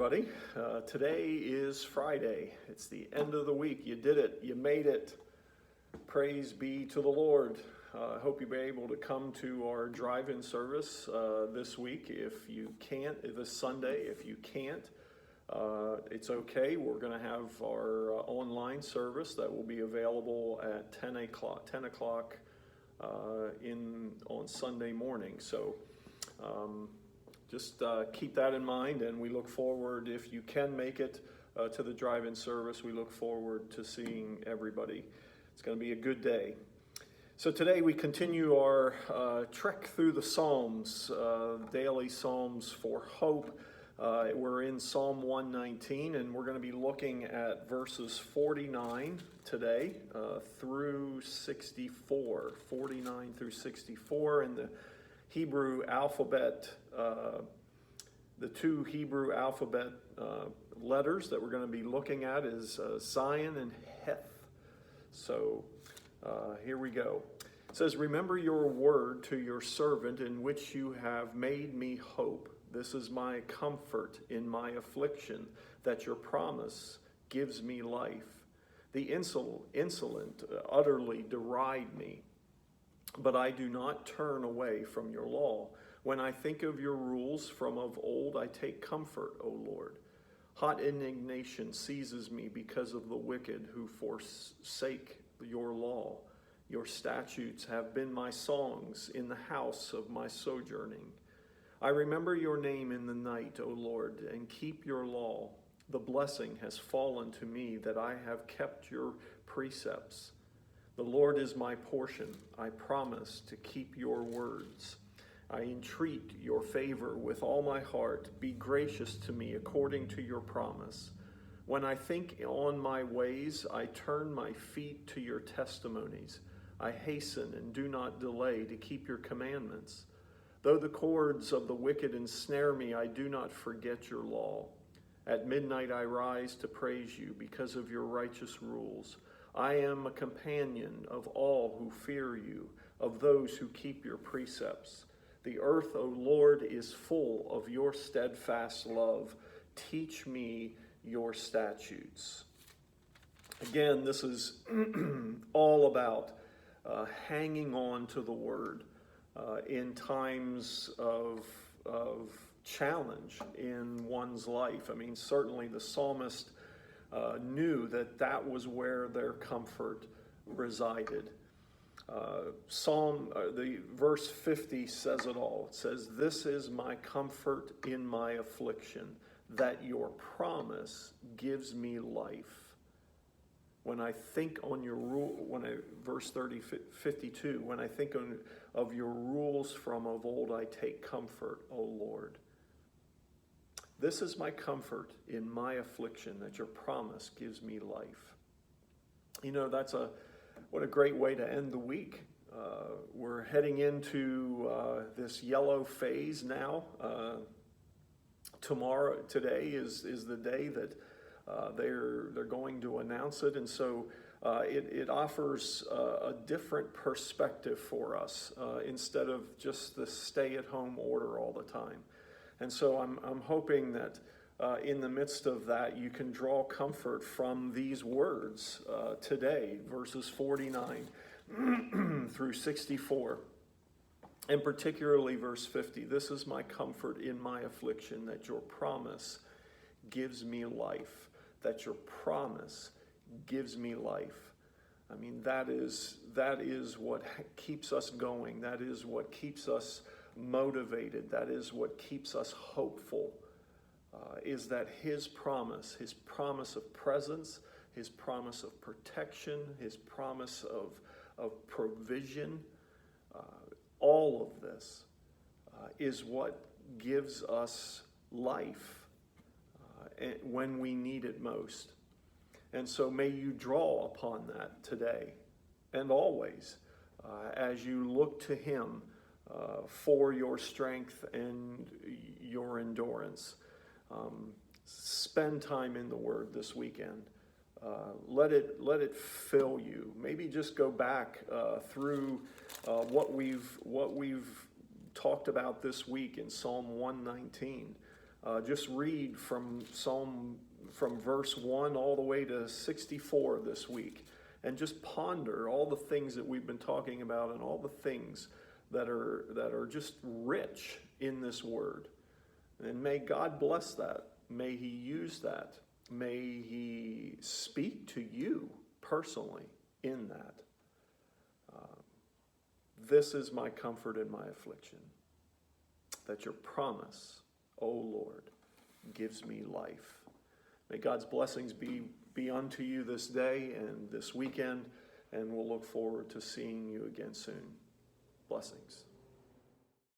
everybody. Today is Friday. It's the end of the week. You did it. You made it. Praise be to the Lord. I hope you'll be able to come to our drive-in service this week. If you can't, this Sunday, if you can't, it's okay. We're going to have our online service that will be available at 10 o'clock on Sunday morning. So just keep that in mind, and we look forward, if you can make it to the drive-in service, we look forward to seeing everybody. It's going to be a good day. So today we continue our trek through the Psalms, daily Psalms for hope. We're in Psalm 119, and we're going to be looking at verses 49 today through 64, 49 through 64 in the Hebrew alphabet. The two Hebrew alphabet letters that we're going to be looking at is Zion and Heth. So here we go. It says, "Remember your word to your servant, in which you have made me hope. This is my comfort in my affliction, that your promise gives me life. The insolent utterly deride me, but I do not turn away from your law. When I think of your rules from of old, I take comfort, O Lord. Hot indignation seizes me because of the wicked who forsake your law. Your statutes have been my songs in the house of my sojourning. I remember your name in the night, O Lord, and keep your law. The blessing has fallen to me that I have kept your precepts. The Lord is my portion. I promise to keep your words. I entreat your favor with all my heart. Be gracious to me according to your promise. When I think on my ways, I turn my feet to your testimonies. I hasten and do not delay to keep your commandments. Though the cords of the wicked ensnare me, I do not forget your law. At midnight I rise to praise you because of your righteous rules. I am a companion of all who fear you, of those who keep your precepts. The earth, O Lord, is full of your steadfast love. Teach me your statutes." Again, this is all about hanging on to the word in times of challenge in one's life. I mean, certainly the psalmist knew that was where their comfort resided. The verse 50 says it all. It says, "This is my comfort in my affliction, that your promise gives me life. When I think on your rule," verse 52, "when I think of your rules from of old, I take comfort, O Lord. This is my comfort in my affliction, that your promise gives me life." You know, what a great way to end the week. We're heading into this yellow phase now. Today is the day that they're going to announce it, and so it offers a different perspective for us instead of just the stay-at-home order all the time. And so I'm hoping that in the midst of that, you can draw comfort from these words today, verses 49 through 64, and particularly verse 50. "This is my comfort in my affliction, that your promise gives me life." That your promise gives me life. I mean, that is what keeps us going. That is what keeps us motivated. That is what keeps us hopeful. Is that his promise of presence, his promise of protection, his promise of provision, all of this is what gives us life when we need it most. And so may you draw upon that today and always as you look to him for your strength and your endurance. Spend time in the Word this weekend. Let it fill you. Maybe just go back through what we've talked about this week in Psalm 119. Just read from verse 1 all the way to 64 this week, and just ponder all the things that we've been talking about and all the things that are just rich in this word. And may God bless that. May he use that. May he speak to you personally in that. This is my comfort in my affliction, that your promise, O Lord, gives me life. May God's blessings be unto you this day and this weekend, and we'll look forward to seeing you again soon. Blessings.